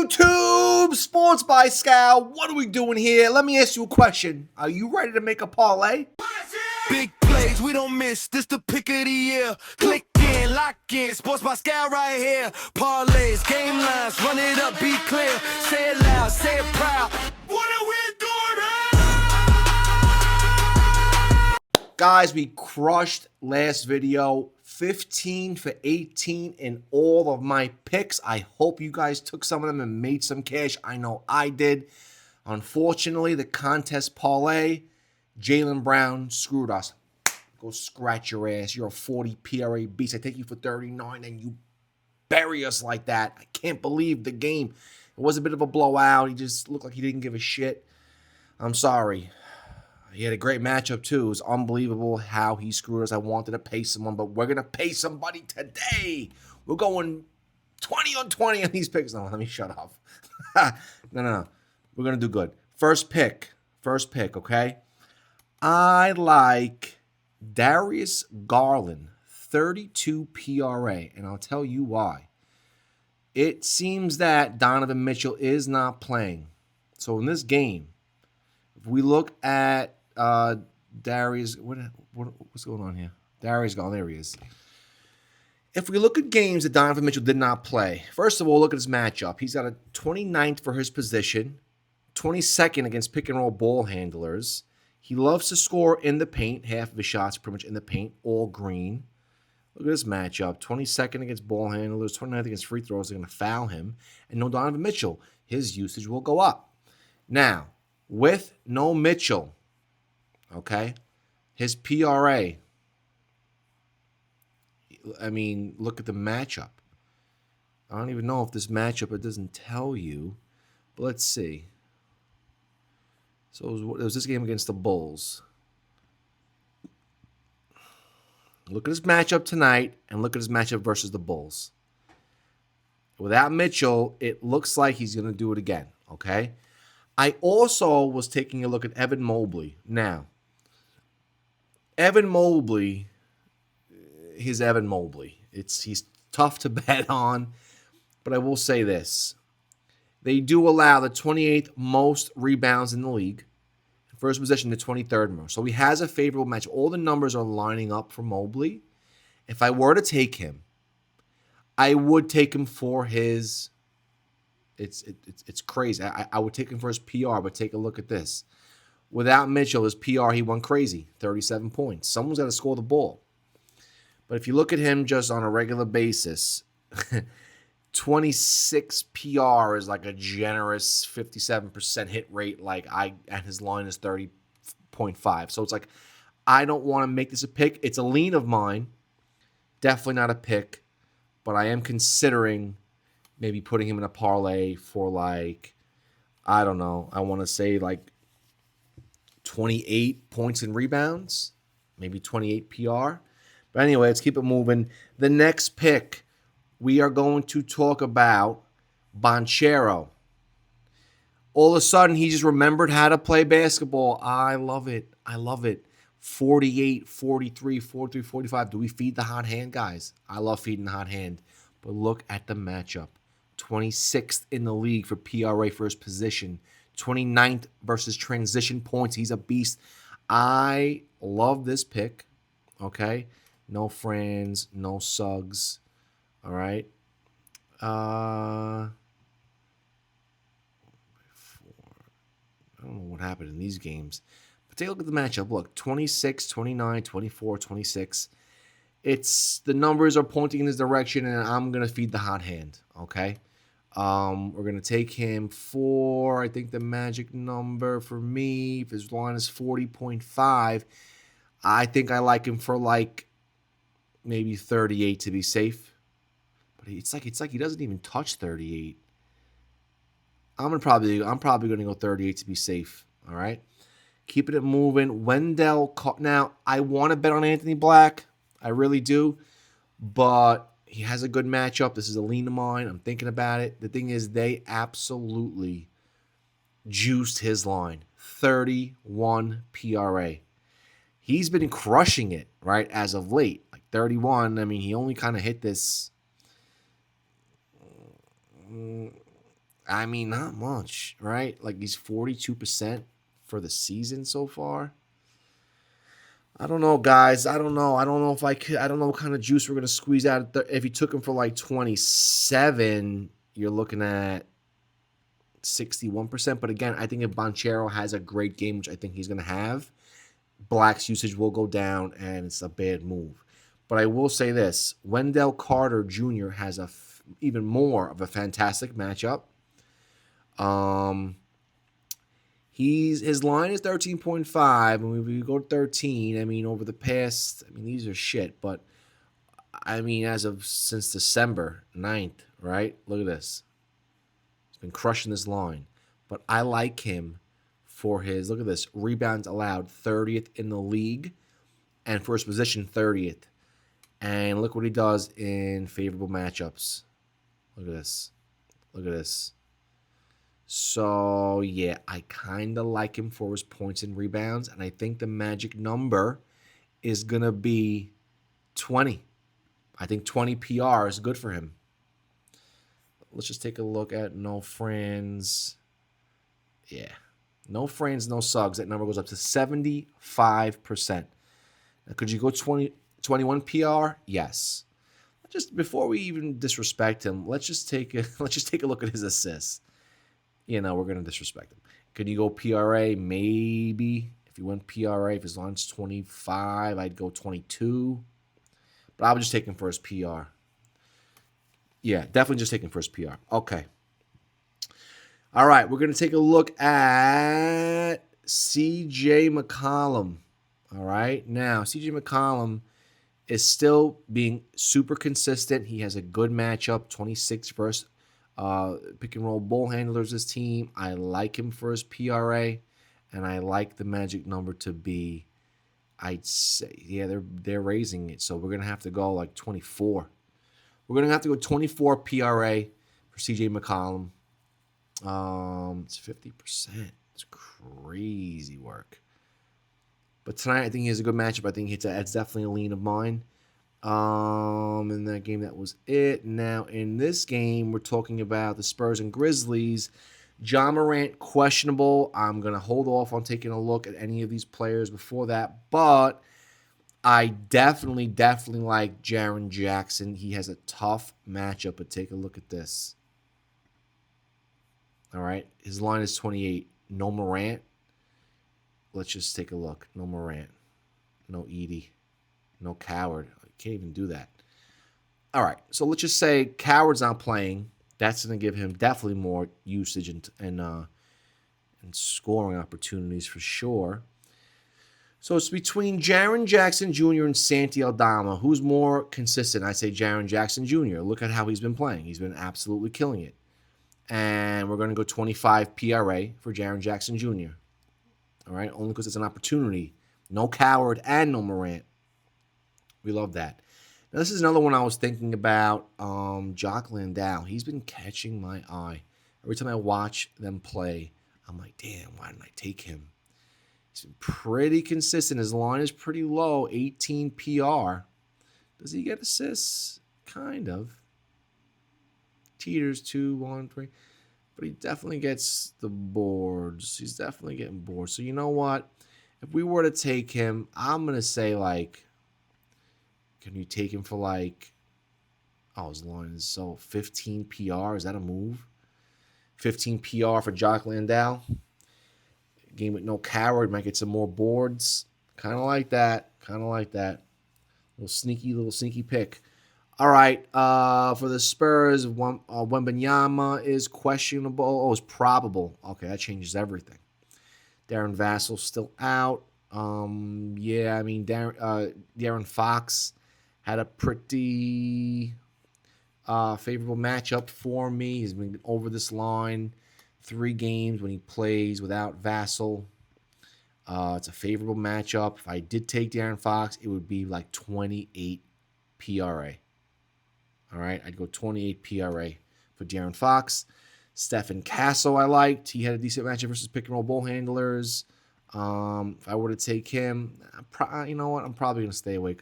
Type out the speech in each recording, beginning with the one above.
YouTube Sports by Scout. What are we doing here? Let me ask you a question. Are you ready to make a parlay? Big plays, we don't miss. This the pick of the year. Click in, lock in. Sports by Scout right here. Parlays, game lines, run it up, be clear. Say it loud, say it proud. What are we doing here? Guys, we crushed last video. 15 for 18 in all of my picks. I hope you guys took some of them and made some cash. I know I did. Unfortunately, the contest parlay, Jaylen Brown screwed us. Go scratch your ass. You're a 40 PRA beast. I take you for 39 and you bury us like that. I can't believe the game. It was a bit of a blowout. He just looked like he didn't give a shit. I'm sorry. He had a great matchup, too. It was unbelievable how he screwed us. I wanted to pay someone, but we're going to pay somebody today. We're going 20 on 20 on these picks. No, let me shut up. No. We're going to do good. First pick, okay? I like Darius Garland, 32 PRA, and I'll tell you why. It seems that Donovan Mitchell is not playing. So in this game, if we look at Darius, what's going on here? Darius Garland, there he is. If we look at games that Donovan Mitchell did not play, first of all, look at his matchup. He's got a 29th for his position, 22nd against pick and roll ball handlers. He loves to score in the paint. Half of his shots pretty much in the paint, all green. Look at this matchup. 22nd against ball handlers, 29th against free throws. They're going to foul him. And no Donovan Mitchell. His usage will go up. Now, with no Mitchell, okay, his PRA, I mean, look at the matchup. I don't even know if this matchup, it doesn't tell you, but let's see. So it was this game against the Bulls. Look at his matchup tonight and look at his matchup versus the Bulls. Without Mitchell, it looks like he's going to do it again, okay? I also was taking a look at Evan Mobley. Now, Evan Mobley, he's Evan Mobley. He's tough to bet on, but I will say this. They do allow the 28th most rebounds in the league. First position, the 23rd most. So he has a favorable match. All the numbers are lining up for Mobley. If I were to take him, I would take him for his... It's crazy. I would take him for his PR, but take a look at this. Without Mitchell, his PR, he went crazy. 37 points. Someone's got to score the ball. But if you look at him just on a regular basis, 26 PR is like a generous 57% hit rate. And his line is 30.5. So it's like, I don't want to make this a pick. It's a lean of mine. Definitely not a pick. But I am considering maybe putting him in a parlay for I don't know. I want to say 28 points and rebounds, maybe 28 PR. But anyway, let's keep it moving. The next pick, we are going to talk about Banchero. All of a sudden, he just remembered how to play basketball. I love it. 48, 43, 43, 45. Do we feed the hot hand, guys? I love feeding the hot hand. But look at the matchup. 26th in the league for PRA for his position. 29th versus transition points. He's a beast. I love this pick. Okay? No Franz, no Suggs. All right? I don't know what happened in these games. But take a look at the matchup. Look, 26, 29, 24, 26. The numbers are pointing in his direction, and I'm going to feed the hot hand. Okay? We're going to take him for, I think the magic number for me, if his line is 40.5, I think I like him for maybe 38 to be safe. But it's like he doesn't even touch 38. I'm probably going to go 38 to be safe. All right? Keeping it moving. Wendell, now, I want to bet on Anthony Black. I really do. But he has a good matchup. This is a lean of mine. I'm thinking about it. The thing is, they absolutely juiced his line. 31 PRA. He's been crushing it, right, as of late. 31, I mean, he only kind of hit this I mean, not much, right? Like he's 42% for the season so far. I don't know, guys. I don't know. I don't know if I could. I don't know what kind of juice we're gonna squeeze out. If you took him for like 27, you're looking at 61%. But again, I think if Banchero has a great game, which I think he's gonna have, Black's usage will go down, and it's a bad move. But I will say this: Wendell Carter Jr. has even more of a fantastic matchup. His line is 13.5, and we go to 13. I mean, over the past, I mean, these are shit, but I mean, since December 9th, right? Look at this. He's been crushing this line. But I like him for his, look at this, rebounds allowed, 30th in the league, and for his position, 30th. And look what he does in favorable matchups. Look at this. Look at this. So, yeah, I kind of like him for his points and rebounds, and I think the magic number is going to be 20. I think 20 PR is good for him. Let's just take a look at no friends. Yeah, no friends, no sugs. That number goes up to 75%. Now, could you go 21 PR? Yes. Just before we even disrespect him, let's just take a look at his assists. You know, we're going to disrespect him. Could you go PRA? Maybe. If you went PRA, if his line's 25, I'd go 22. But I would just take him for his PR. Yeah, definitely just take him for his PR. Okay. All right, we're going to take a look at CJ McCollum. All right. Now, CJ McCollum is still being super consistent. He has a good matchup, 26 versus pick and roll ball handlers this team. I like him for his PRA, and I like the magic number to be, I'd say, yeah, they're raising it. So we're going to have to go like 24. We're going to have to go 24 PRA for CJ McCollum. It's 50%. It's crazy work. But tonight, I think he has a good matchup. I think it's definitely a lean of mine. In that game, that was it. Now, in this game, we're talking about the Spurs and Grizzlies. Ja Morant, questionable. I'm going to hold off on taking a look at any of these players before that. But I definitely like Jaren Jackson. He has a tough matchup, but take a look at this. All right. His line is 28. No Morant. Let's just take a look. No Morant. No Edie. No Coward. I can't even do that. All right. So let's just say Coward's not playing. That's going to give him definitely more usage and scoring opportunities for sure. So it's between Jaren Jackson Jr. and Santi Aldama. Who's more consistent? I say Jaren Jackson Jr. Look at how he's been playing. He's been absolutely killing it. And we're going to go 25 PRA for Jaren Jackson Jr. All right? Only because it's an opportunity. No Coward and no Morant. We love that. Now, this is another one I was thinking about. Jock Landau. He's been catching my eye. Every time I watch them play, I'm like, damn, why didn't I take him? He's been pretty consistent. His line is pretty low, 18 PR. Does he get assists? Kind of. Teeters 2, 1, 3. But he definitely gets the boards. He's definitely getting boards. So you know what? If we were to take him, I'm going to say like, can you take him for like, his line is so 15 PR. Is that a move? 15 PR for Jock Landau. Game with no Coward. Might get some more boards. Kind of like that. Little sneaky pick. All right, for the Spurs, Wembanyama is questionable. Oh, it's probable. Okay, that changes everything. Darren Vassal's still out. De'Aaron Fox had a pretty favorable matchup for me. He's been over this line 3 games when he plays without Vassal. It's a favorable matchup. If I did take De'Aaron Fox, it would be like 28 PRA. All right, I'd go 28 PRA for De'Aaron Fox. Stephen Castle I liked. He had a decent matchup versus pick and roll ball handlers. If I were to take him, you know what? I'm probably going to stay away.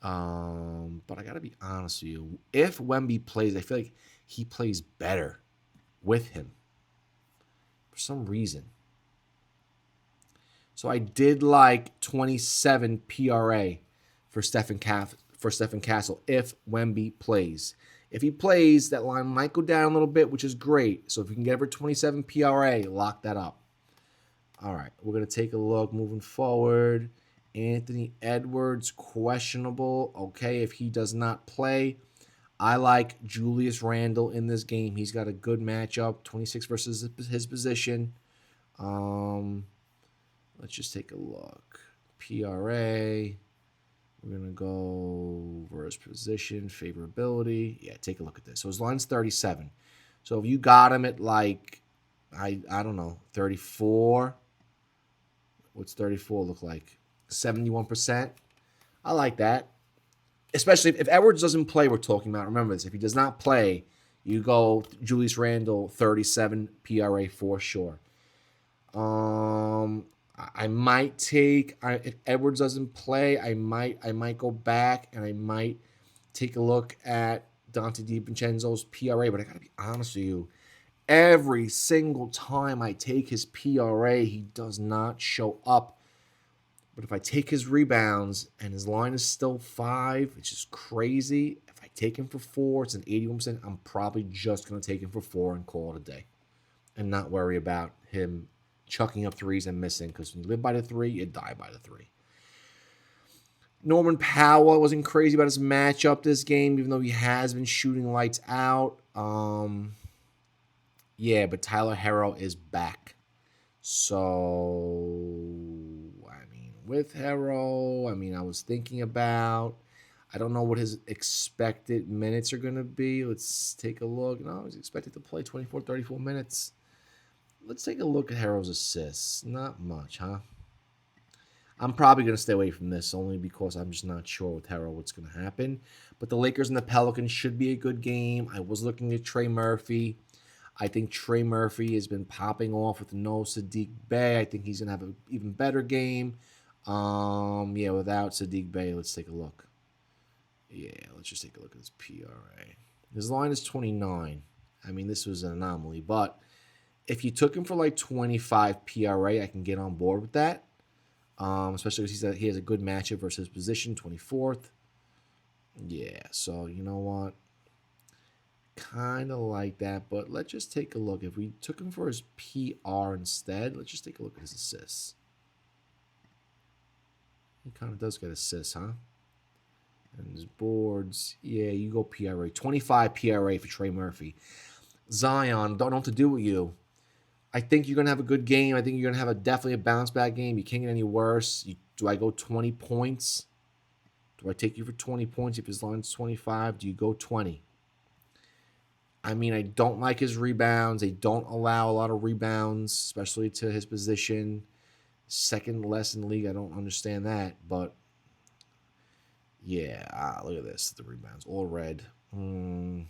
But I got to be honest with you. If Wemby plays, I feel like he plays better with him for some reason. So I did like 27 PRA for Stephen Castle if Wemby plays. If he plays, that line might go down a little bit, which is great. So if we can get over 27 PRA, lock that up. All right, we're going to take a look moving forward. Anthony Edwards, questionable. Okay, if he does not play, I like Julius Randle in this game. He's got a good matchup, 26 versus his position. Let's just take a look. PRA. We're going to go versus position, favorability. Yeah, take a look at this. So his line's 37. So if you got him at like, I don't know, 34. What's 34 look like? 71%. I like that. Especially if Edwards doesn't play, we're talking about. Remember this. If he does not play, you go Julius Randle, 37 PRA for sure. I might take if Edwards doesn't play, I might go back and I might take a look at Dante DiVincenzo's PRA. But I gotta be honest with you, every single time I take his PRA, he does not show up. But if I take his rebounds and his line is still 5, which is crazy. If I take him for 4, it's an 81%. I'm probably just gonna take him for 4 and call it a day, and not worry about him chucking up threes and missing, because when you live by the 3, you die by the 3. Norman Powell wasn't crazy about his matchup this game, even though he has been shooting lights out. Yeah, but Tyler Herro is back. So, I mean, with Herro, I was thinking about, I don't know what his expected minutes are going to be. Let's take a look. No, he's expected to play 24, 34 minutes. Let's take a look at Herro's assists. Not much, huh? I'm probably going to stay away from this only because I'm just not sure with Herro what's going to happen. But the Lakers and the Pelicans should be a good game. I was looking at Trey Murphy. I think Trey Murphy has been popping off with no Saddiq Bey. I think he's going to have an even better game. Yeah, without Saddiq Bey, let's take a look. Yeah, let's just take a look at his PRA. His line is 29. This was an anomaly, but if you took him for like 25 PRA, I can get on board with that. Especially because he has a good matchup versus his position, 24th. Yeah, so you know what? Kind of like that, but let's just take a look. If we took him for his PR instead, let's just take a look at his assists. He kind of does get assists, huh? And his boards, yeah, you go PRA. 25 PRA for Trey Murphy. Zion, don't know what to do with you. I think you're going to have a good game. I think you're going to have definitely a bounce-back game. You can't get any worse. Do I go 20 points? Do I take you for 20 points if his line's 25? Do you go 20? I don't like his rebounds. They don't allow a lot of rebounds, especially to his position. Second less in the league. I don't understand that. But, yeah, look at this. The rebounds, all red. Those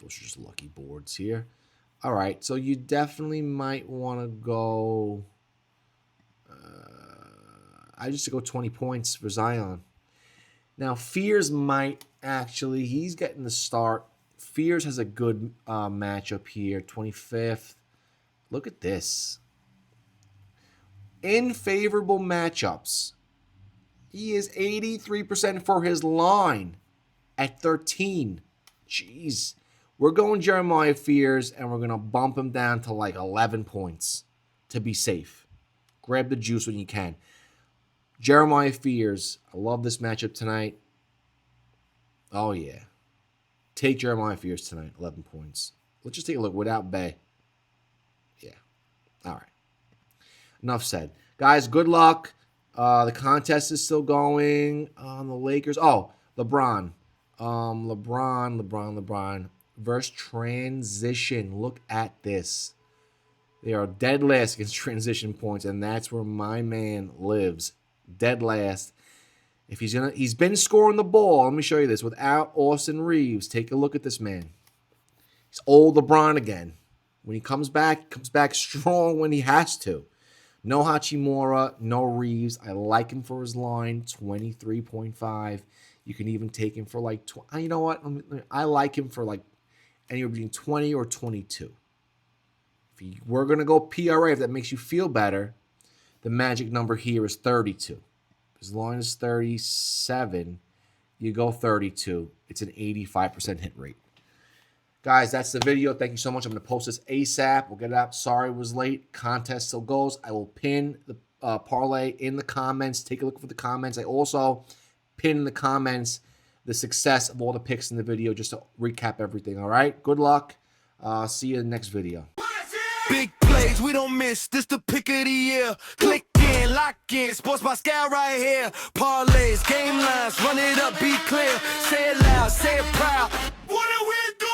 are just lucky boards here. All right, so you definitely might want to go. I just go 20 points for Zion. Now, Fears might actually, he's getting the start. Fears has a good matchup here, 25th. Look at this. In favorable matchups, he is 83% for his line at 13. Jeez. We're going Jeremiah Fears, and we're going to bump him down to like 11 points to be safe. Grab the juice when you can. Jeremiah Fears, I love this matchup tonight. Oh, yeah. Take Jeremiah Fears tonight, 11 points. Let's just take a look without Bey. Yeah. All right. Enough said. Guys, good luck. The contest is still going on the Lakers. Oh, LeBron. LeBron. Versus transition. Look at this. They are dead last against transition points, and that's where my man lives. Dead last. If he's been scoring the ball. Let me show you this. Without Austin Reeves, take a look at this man. He's old LeBron again. When he comes back strong when he has to. No Hachimura, no Reeves. I like him for his line, 23.5. You can even take him for like, you know what? I like him for like anywhere between 20 or 22. We're going to go PRA, if that makes you feel better, the magic number here is 32. As long as 37, you go 32. It's an 85% hit rate. Guys, that's the video. Thank you so much. I'm going to post this ASAP. We'll get it out. Sorry it was late. Contest still goes. I will pin the parlay in the comments. Take a look for the comments. I also pin in the comments the success of all the picks in the video just to recap everything. All right? Good luck. See you in the next video. Big plays, we don't miss. This the pick of the year. Click in, lock in. Sports by Sky right here. Parlays, game lines, run it up, be clear. Say it loud, say it proud. What do we do?